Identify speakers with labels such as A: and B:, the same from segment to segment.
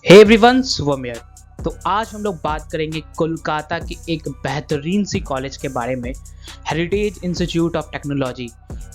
A: Hey everyone, Shubham here. तो आज हम लोग बात करेंगे कोलकाता की एक बेहतरीन सी कॉलेज के बारे में, हेरिटेज इंस्टीट्यूट ऑफ टेक्नोलॉजी।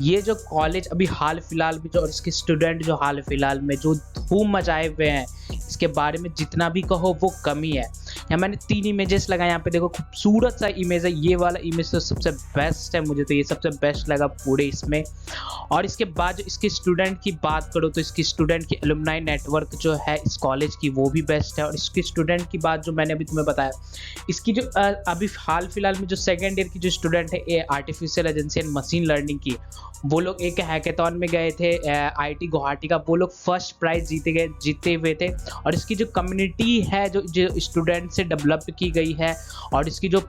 A: ये जो कॉलेज अभी हाल फिलहाल में जो और इसके स्टूडेंट जो हाल फिलहाल में जो धूम मचाए हुए हैं, इसके बारे में जितना भी कहो वो कमी है। यहाँ मैंने 3 इमेजेस लगाए, यहाँ पे देखो खूबसूरत सा इमेज है। ये वाला इमेज तो सबसे बेस्ट है, मुझे तो ये सबसे बेस्ट लगा पूरे इसमें। और इसके बाद जो इसके स्टूडेंट की बात करो तो इसकी स्टूडेंट की एलुमनाई नेटवर्क जो है इस कॉलेज की वो भी बेस्ट है। और इसके स्टूडेंट की बात जो मैंने अभी तुम्हें बताया, इसकी जो अभी हाल फिलहाल में जो सेकेंड ईयर की जो स्टूडेंट है ये artificial agency and machine learning की, वो लोग एक हैकेथॉन में गए थे आईआईटी गुवाहाटी का, वो लोग फर्स्ट प्राइज जीते हुए थे। और इसकी जो कम्युनिटी है जो स्टूडेंट से डेवलप की गई है, और इसकी जो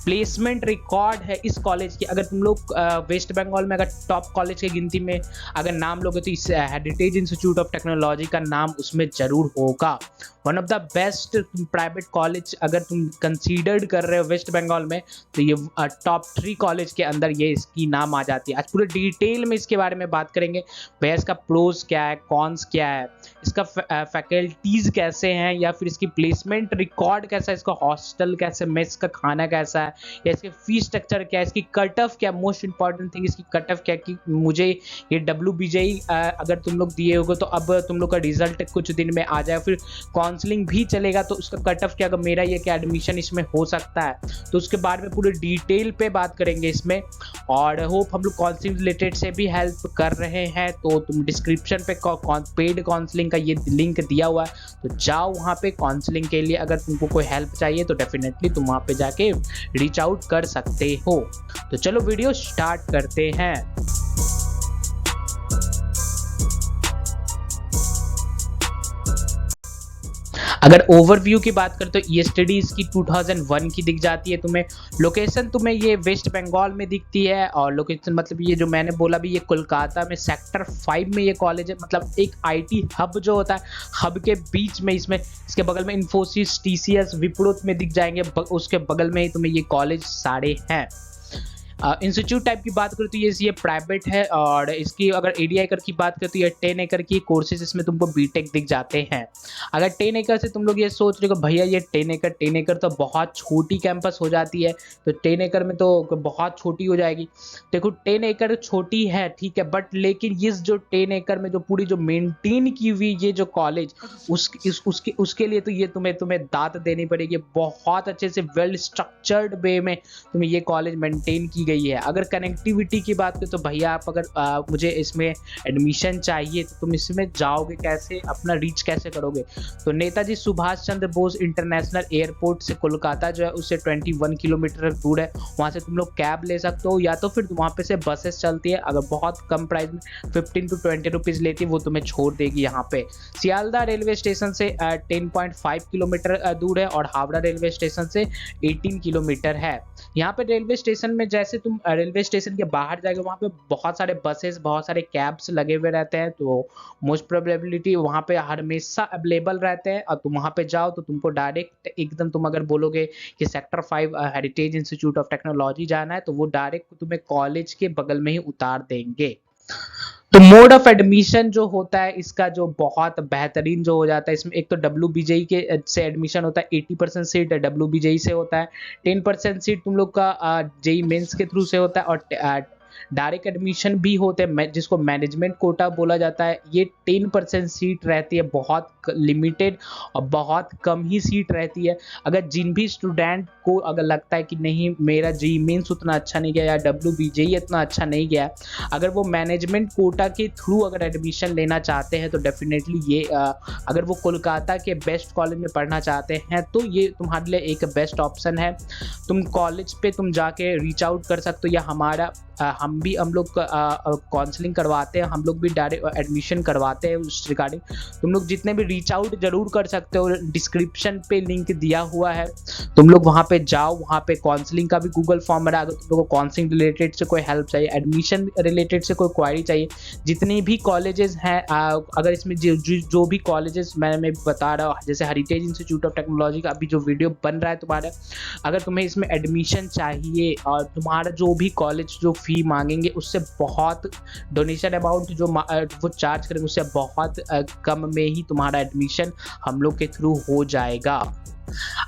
A: प्लेसमेंट रिकॉर्ड है इस कॉलेज की, अगर तुम लोग वेस्ट बंगाल में अगर टॉप कॉलेज की गिनती में अगर नाम लोगे तो इस हेरिटेज इंस्टीट्यूट ऑफ टेक्नोलॉजी का नाम उसमें जरूर होगा। One of the best private college अगर तुम कंसीडर्ड कर रहे हो वेस्ट बंगाल में, तो ये टॉप 3 कॉलेज के अंदर ये इसकी नाम आ जाती है। आज पूरे डिटेल में इसके बारे में बात करेंगे, भैया इसका प्रोज क्या है, कॉन्स क्या है, इसका फैकल्टीज कैसे हैं, या फिर इसकी प्लेसमेंट रिकॉर्ड कैसा है, इसका हॉस्टल कैसे, मेस का खाना कैसा है, या इसके फीस स्ट्रक्चर क्या है, इसकी कट ऑफ क्या, मोस्ट इंपॉर्टेंट थिंग इसकी कट ऑफ क्या, कि मुझे ये WBJE अगर तुम लोग दिए होगे तो अब तुम लोग का रिजल्ट कुछ दिन में आ जाए, फिर काउंसलिंग भी चलेगा तो उसका कट ऑफ क्या, अगर मेरा ये क्या एडमिशन इसमें हो सकता है, तो उसके बारे में पूरे डिटेल पे बात करेंगे इसमें। और होप हम लोग काउंसलिंग रिलेटेड से भी हेल्प कर रहे हैं, तो तुम डिस्क्रिप्शन पे पेड काउंसलिंग का ये लिंक दिया हुआ है, तो जाओ वहाँ पे काउंसलिंग के लिए। अगर तुमको कोई हेल्प चाहिए तो डेफिनेटली तुम वहाँ पे जाके रीच आउट कर सकते हो। तो चलो वीडियो स्टार्ट करते हैं। अगर ओवरव्यू की बात करें तो ईएसटीडी इसकी 2001 की दिख जाती है तुम्हें। लोकेशन तुम्हें ये वेस्ट बंगाल में दिखती है, और लोकेशन मतलब ये जो मैंने बोला भी, ये कोलकाता में सेक्टर 5 में ये कॉलेज है। मतलब एक आईटी हब जो होता है, हब के बीच में इसमें, इसके बगल में इन्फोसिस, TCS, विप्रो में दिख जाएंगे, उसके बगल में ही तुम्हें ये कॉलेज सारे हैं। इंस्टीट्यूट टाइप की बात करें तो ये प्राइवेट है, और इसकी अगर एरिया एकड़ की बात करें तो ये 10 एकड़ की कोर्सेज इसमें तुमको बीटेक दिख जाते हैं। अगर 10 एकड़ से तुम लोग ये सोच रहे हो भैया ये 10 एकड़ तो बहुत छोटी कैंपस हो जाती है, तो 10 एकड़ में तो बहुत छोटी हो जाएगी। देखो 10 एकड़ छोटी है ठीक है, बट लेकिन इस जो 10 एकड़ में जो पूरी जो मेंटेन की हुई ये जो कॉलेज, उसके लिए तो ये तुम्हें दाद देनी पड़ेगी। बहुत अच्छे से वेल स्ट्रक्चर्ड वे में तुम्हें ये कॉलेज मेंटेन की गई है। अगर कनेक्टिविटी की बात करें तो भैया आप अगर मुझे इसमें एडमिशन चाहिए तो तुम इसमें जाओगे कैसे, अपना रीच कैसे करोगे? तो नेताजी सुभाष चंद्र बोस इंटरनेशनल एयरपोर्ट से कोलकाता जो है उससे 21 किलोमीटर दूर है। वहां से तुम लोग कैब ले सकते हो, या तो फिर वहां पे से बसेस चलती है, अगर बहुत कम प्राइस में 15 to 20 रुपीज लेती है, वो तुम्हें छोड़ देगी यहाँ पे। सियालदह रेलवे स्टेशन से 10.5 किलोमीटर दूर है, और हावड़ा रेलवे स्टेशन से 18 किलोमीटर है। यहाँ पे रेलवे स्टेशन में जैसे तुम रेलवे स्टेशन के बाहर जाएगा, वहाँ पे बहुत सारे बसेस, बहुत सारे कैब्स लगे हुए रहते हैं, तो मोस्ट प्रोबेबिलिटी वहाँ पे हमेशा अवेलेबल रहते हैं। और तुम वहाँ पे जाओ तो तुमको डायरेक्ट एकदम, तुम अगर बोलोगे कि sector 5 heritage institute of technology जाना है, तो वो डायरेक्ट तुम्हें कॉलेज के बगल में ही उतार देंगे। तो मोड ऑफ एडमिशन जो होता है इसका जो बहुत बेहतरीन जो हो जाता है, इसमें एक तो WBJE के से एडमिशन होता है, 80% सीट WBJE से होता है, 10% सीट तुम लोग का JEE मेंस के थ्रू से होता है, और डायरेक्ट एडमिशन भी होते हैं जिसको मैनेजमेंट कोटा बोला जाता है। ये 10% सीट रहती है, बहुत लिमिटेड और बहुत कम ही सीट रहती है। अगर जिन भी स्टूडेंट को अगर लगता है कि नहीं मेरा JEE मेंस उतना अच्छा नहीं गया, या WBJE इतना अच्छा नहीं गया, अगर वो मैनेजमेंट कोटा के थ्रू अगर एडमिशन लेना चाहते हैं, तो डेफिनेटली ये अगर वो कोलकाता के बेस्ट कॉलेज में पढ़ना चाहते हैं तो ये तुम्हारे लिए एक बेस्ट ऑप्शन है। तुम कॉलेज पे तुम जाके रीच आउट कर सकते हो, या हम लोग काउंसलिंग करवाते हैं, हम लोग भी डायरेक्ट एडमिशन करवाते हैं उस रिगार्डिंग। तुम लोग जितने भी रीच आउट जरूर कर सकते हो, डिस्क्रिप्शन पे लिंक दिया हुआ है, तुम लोग वहाँ पे जाओ। वहाँ पे काउंसलिंग का भी गूगल फॉर्म बना, अगर तुम लोग को काउंसलिंग रिलेटेड से कोई हेल्प चाहिए, एडमिशन रिलेटेड से कोई क्वारी चाहिए, जितनी भी कॉलेजेस हैं, अगर इसमें जो भी कॉलेजेस मैं बता रहा हूँ, जैसे हेरिटेज इंस्टीट्यूट ऑफ टेक्नोलॉजी का अभी जो वीडियो बन रहा है तुम्हारा, अगर तुम्हें इसमें एडमिशन चाहिए और तुम्हारा जो भी कॉलेज जो फ़ी माँगेंगे उससे बहुत डोनेशन अमाउंट वो चार्ज करेंगे उससे बहुत कम में ही तुम्हारा एडमिशन हम लोग के थ्रू हो जाएगा।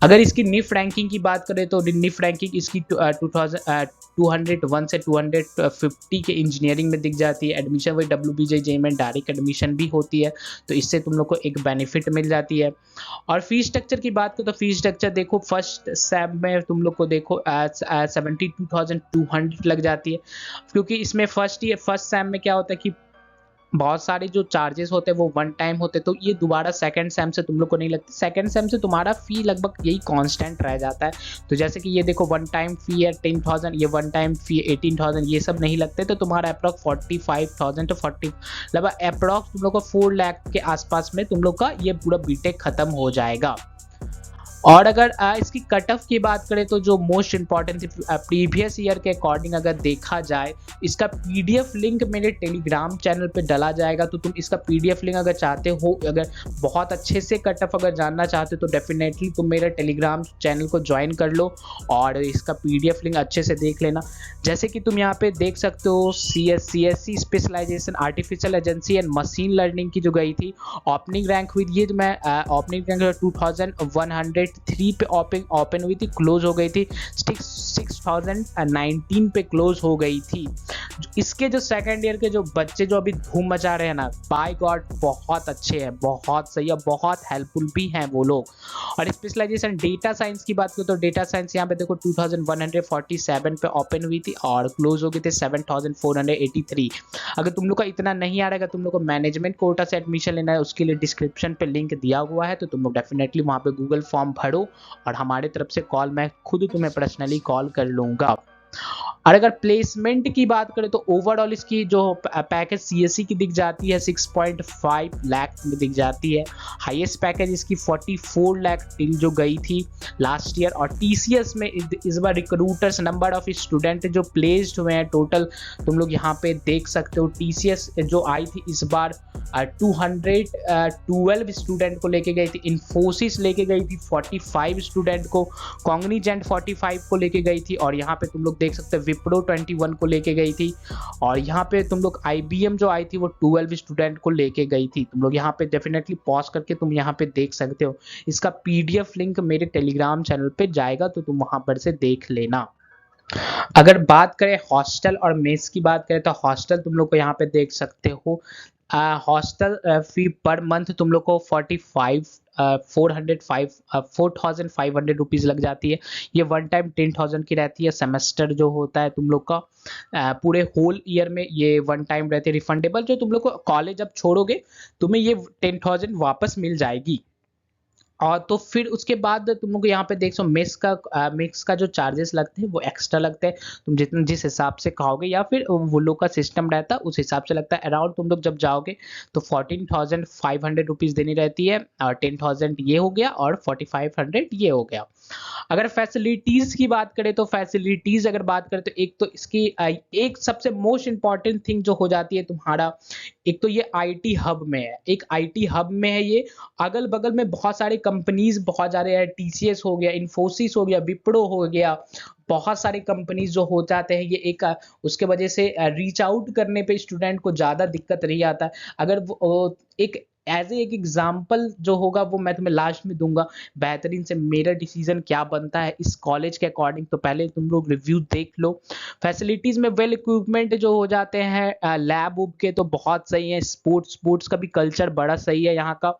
A: अगर इसकी निफ रैंकिंग की बात करें तो निफ रैंकिंग इसकी 201 से 250 के इंजीनियरिंग में दिख जाती है। एडमिशन वही WBJ में डायरेक्ट एडमिशन भी होती है, तो इससे तुम लोग को एक बेनिफिट मिल जाती है। और फीस स्ट्रक्चर की बात करें तो फीस स्ट्रक्चर देखो फर्स्ट सेम में तुम लोग को देखो 72,200 लग जाती है, क्योंकि इसमें फर्स्ट सेम में क्या होता है कि बहुत सारे जो चार्जेस होते हैं वो वन टाइम होते हैं, तो ये दोबारा सेकंड सेम से तुम लोग को नहीं लगती। सेकंड सेम से तुम्हारा फी लगभग यही कांस्टेंट रह जाता है। तो जैसे कि ये देखो वन टाइम फी है 10,000, ये वन टाइम फी 18,000, ये सब नहीं लगते, तो तुम्हारा अप्रॉक्स 45,000 टू 40 लगभग अप्रॉक्स तुम लोग को 4 लाख के आसपास में तुम लोग का ये पूरा बीटेक खत्म हो जाएगा। और अगर इसकी कट ऑफ की बात करें तो जो मोस्ट इंपॉर्टेंट थी प्रीवियस ईयर के अकॉर्डिंग अगर देखा जाए, इसका पीडीएफ लिंक मेरे टेलीग्राम चैनल पे डला जाएगा, तो तुम इसका पीडीएफ लिंक अगर चाहते हो, अगर बहुत अच्छे से कट ऑफ अगर जानना चाहते हो तो डेफिनेटली तुम मेरे टेलीग्राम चैनल को ज्वाइन कर लो और इसका पीडीएफ लिंक अच्छे से देख लेना। जैसे कि तुम यहाँ पे देख सकते हो CSC specialization artificial agency and machine learning की जो गई थी, ओपनिंग रैंक हुई थी, तो मैं ओपनिंग रैंक 2103 पे ओपन हुई थी, क्लोज हो गई थी 6019 पे क्लोज हो गई थी। इसके जो सेकंड ईयर के जो बच्चे जो अभी धूम मचा रहे हैं ना, बाय गॉड बहुत अच्छे हैं, बहुत सही है, बहुत हेल्पफुल भी हैं वो लोग। और स्पेशलाइजेशन डेटा साइंस की बात करें तो डेटा साइंस यहाँ पे देखो 2147 पे ओपन हुई थी और क्लोज हो गई थी 7483। अगर तुम लोग का इतना नहीं आ रहा है, तुम लोग को मैनेजमेंट कोटा से एडमिशन लेना है, उसके लिए डिस्क्रिप्शन पे लिंक दिया हुआ है, तो तुम लोग डेफिनेटली वहाँ पे गूगल फॉर्म भरो और हमारे तरफ से कॉल, मैं खुद तुम्हें पर्सनली कॉल कर लूँगा। और अगर प्लेसमेंट की बात करें तो ओवरऑल इसकी जो पैकेज CSC की दिख जाती है 6.5 लाख में दिख जाती है। हाईएस्ट पैकेज इसकी 44 लाख टिल जो गई थी लास्ट ईयर। और TCS में इस बार रिक्रूटर्स नंबर ऑफ स्टूडेंट जो प्लेस्ड हुए हैं टोटल तुम लोग यहाँ पे देख सकते हो। TCS जो आई थी इस बार 212 स्टूडेंट को लेके गई थी, इन्फोसिस लेके गई थी 45 स्टूडेंट को, कॉग्निजेंट 45 को लेके गई थी, और यहाँ पे तुम लोग देख सकते हो विप्रो 21 को लेके गई थी, और यहाँ पे तुम लोग IBM जो आई थी वो 12 स्टूडेंट को लेके गई थी। तुम लोग यहाँ पे डेफिनेटली पॉज करके तुम यहाँ पे देख सकते हो। इसका PDF लिंक मेरे टेलीग्राम चैनल पे जाएगा, तो तुम वहां पर से देख लेना। अगर बात करें हॉस्टल और मेस की बात करें तो हॉस्टल तुम लोग को यहाँ पे देख सकते हो। हॉस्टल फी पर मंथ तुम लोग को 4,500 रुपीज़ लग जाती है। ये वन टाइम 10,000 की रहती है। सेमेस्टर जो होता है तुम लोग का पूरे होल ईयर में ये वन टाइम रहती है रिफंडेबल। जो तुम लोग को कॉलेज जब छोड़ोगे तुम्हें ये 10,000 वापस मिल जाएगी। और तो फिर उसके बाद तुम लोग यहाँ पे देख सो मेस का जो चार्जेस लगते हैं वो एक्स्ट्रा लगते हैं, तुम जिस हिसाब से खाओगे या फिर वो लोग का सिस्टम रहता है उस हिसाब से लगता है। अराउंड तुम लोग जब जाओगे तो 14,500 रुपीज़ देनी रहती है, और 10,000 ये हो गया और 4,500 ये हो गया। अगर फैसिलिटीज़ की बात करें तो फैसिलिटीज़ अगर बात करें तो एक तो इसकी एक सबसे मोस्ट इंपॉर्टेंट थिंग जो हो जाती है तुम्हारा, एक तो ये IT हब में है, एक IT हब में है ये। अगल बगल में बहुत सारे कंपनीज बहुत जा रहे हैं, TCS हो गया, इन्फोसिस हो गया, विप्रो हो गया, बहुत सारे कंपनीज जो हो जाते हैं ये एक उसके वजह से रीच आउट करने पे स्टूडेंट को ज़्यादा दिक्कत नहीं आता है। अगर वो एक एज एक एग्जाम्पल जो होगा वो मैं तुम्हें लास्ट में दूंगा बेहतरीन से मेरा डिसीजन क्या बनता है इस कॉलेज के अकॉर्डिंग। तो पहले तुम लोग रिव्यू देख लो। फैसिलिटीज़ में वेल इक्विपमेंट जो हो जाते हैं लैब उब के तो बहुत सही है। स्पोर्ट्स का भी कल्चर बड़ा सही है यहाँ का।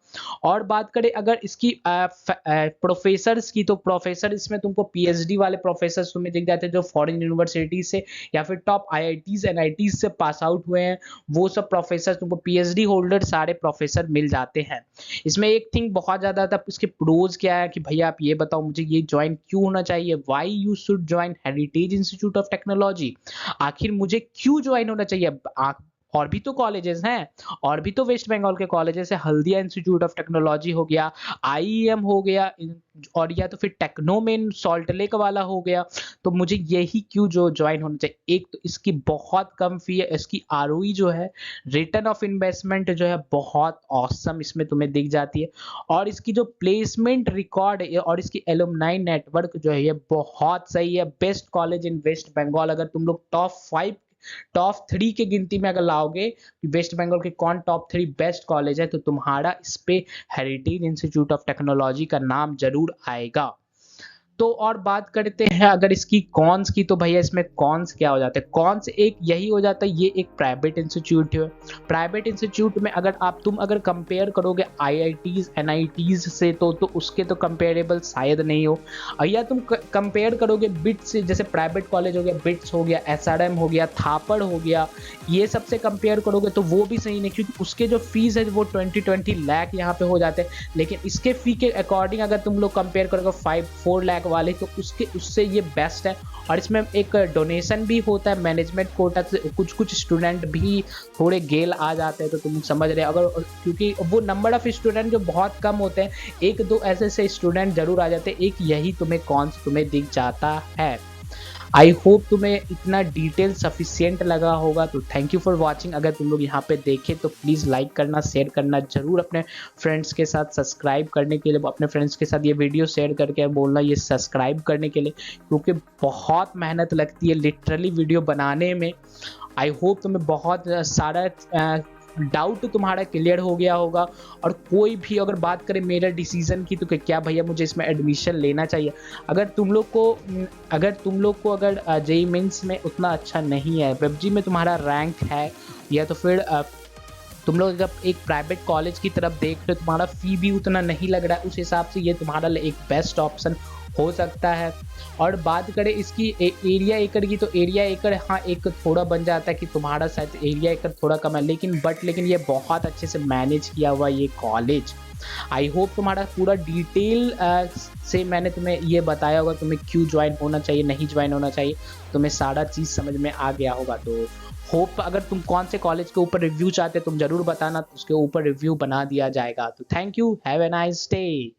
A: और बात करें अगर इसकी प्रोफेसर्स की, तो प्रोफेसर इसमें तुमको PhD वाले प्रोफेसर तुम्हें दिख जाते हैं जो फॉरेन यूनिवर्सिटी से या फिर टॉप IITs NITs से पास आउट हुए हैं। वो सब प्रोफेसर तुमको PhD होल्डर सारे प्रोफेसर मिल जाते हैं। इसमें एक थिंग बहुत ज़्यादा था, इसके प्रोज क्या है कि भैया आप ये बताओ मुझे ये ज्वाइन क्यों होना चाहिए, why you should join heritage institute of technology. आखिर मुझे क्यों ज्वाइन होना चाहिए। और भी तो कॉलेजेस हैं, और भी तो वेस्ट बंगाल के कॉलेजेस है। हल्दिया इंस्टीट्यूट ऑफ टेक्नोलॉजी हो गया, IEM हो गया, और या तो फिर टेक्नोमेन सॉल्ट लेक वाला हो गया। तो मुझे यही क्यों जो ज्वाइन होना चाहिए। एक तो इसकी बहुत कम फी है, इसकी ROE जो है रिटर्न ऑफ इन्वेस्टमेंट जो है बहुत ऑसम इसमें तुम्हें दिख जाती है। और इसकी जो प्लेसमेंट रिकॉर्ड है और इसकी एलुमनाई नेटवर्क जो है ये बहुत सही है। Best college in West Bengal. अगर तुम लोग टॉप 5 टॉप 3 की गिनती में अगर लाओगे कि वेस्ट बंगाल के कौन टॉप 3 बेस्ट कॉलेज है, तो तुम्हारा इस पे हेरिटेज इंस्टीट्यूट ऑफ टेक्नोलॉजी का नाम जरूर आएगा। तो और बात करते हैं अगर इसकी कॉन्स की, तो भैया इसमें कॉन्स क्या हो जाते हैं? कॉन्स एक यही हो जाता है, ये एक प्राइवेट इंस्टीट्यूट है। प्राइवेट इंस्टीट्यूट में अगर तुम अगर कंपेयर करोगे आईआईटीज एनआईटीज से, तो उसके तो कंपेरेबल शायद नहीं हो। या तुम कंपेयर करोगे बिट्स से, जैसे प्राइवेट कॉलेज हो गया, बिट्स हो गया, एसआरएम हो गया, थापड़ हो गया, ये सबसे कंपेयर करोगे तो वो भी सही नहीं, क्योंकि उसके जो फीस है वो 20 लाख यहाँ पे हो जाते हैं। लेकिन इसके फी के अकॉर्डिंग अगर तुम लोग कंपेयर करोगे 4 लाख वाले, तो उससे ये बेस्ट है। और इसमें एक डोनेशन भी होता है मैनेजमेंट कोटा से, कुछ स्टूडेंट भी थोड़े गेल आ जाते हैं, तो तुम समझ रहे हो। अगर क्योंकि वो नंबर ऑफ स्टूडेंट जो बहुत कम होते हैं, 1-2 ऐसे स्टूडेंट जरूर आ जाते हैं, एक यही तुम्हें दिख जाता है। आई होप तुम्हें इतना डिटेल सफिशियंट लगा होगा। तो थैंक यू फॉर वॉचिंग। अगर तुम लोग यहाँ पे देखे तो प्लीज़ लाइक करना, शेयर करना जरूर अपने फ्रेंड्स के साथ, सब्सक्राइब करने के लिए अपने फ्रेंड्स के साथ ये वीडियो शेयर करके बोलना ये सब्सक्राइब करने के लिए, क्योंकि बहुत मेहनत लगती है लिटरली वीडियो बनाने में। आई होप तुम्हें बहुत सारा डाउट तुम्हारा क्लियर हो गया होगा। और कोई भी अगर बात करें मेरा डिसीजन की, तो क्या भैया मुझे इसमें एडमिशन लेना चाहिए, अगर तुम लोग को अगर जेईई मेंस में उतना अच्छा नहीं है, वेबजी में तुम्हारा रैंक है, या तो फिर तुम लोग अगर एक प्राइवेट कॉलेज की तरफ देख रहे हो, तुम्हारा फी भी उतना नहीं लग रहा है, उस हिसाब से ये तुम्हारा एक बेस्ट ऑप्शन हो सकता है। और बात करें इसकी एरिया एकड़ की, तो एरिया एकड़ हाँ एक थोड़ा बन जाता है कि तुम्हारा शायद एरिया एकड़ थोड़ा कम है, लेकिन ये बहुत अच्छे से मैनेज किया हुआ ये कॉलेज। आई होप तुम्हारा पूरा डिटेल से मैंने तुम्हें ये बताया होगा, तुम्हें क्यों ज्वाइन होना चाहिए, नहीं ज्वाइन होना चाहिए, तुम्हें सारा चीज़ समझ में आ गया होगा। तो होप अगर तुम कौन से कॉलेज के ऊपर रिव्यू चाहते तुम जरूर बताना, तो उसके ऊपर रिव्यू बना दिया जाएगा। तो thank you, have a nice day.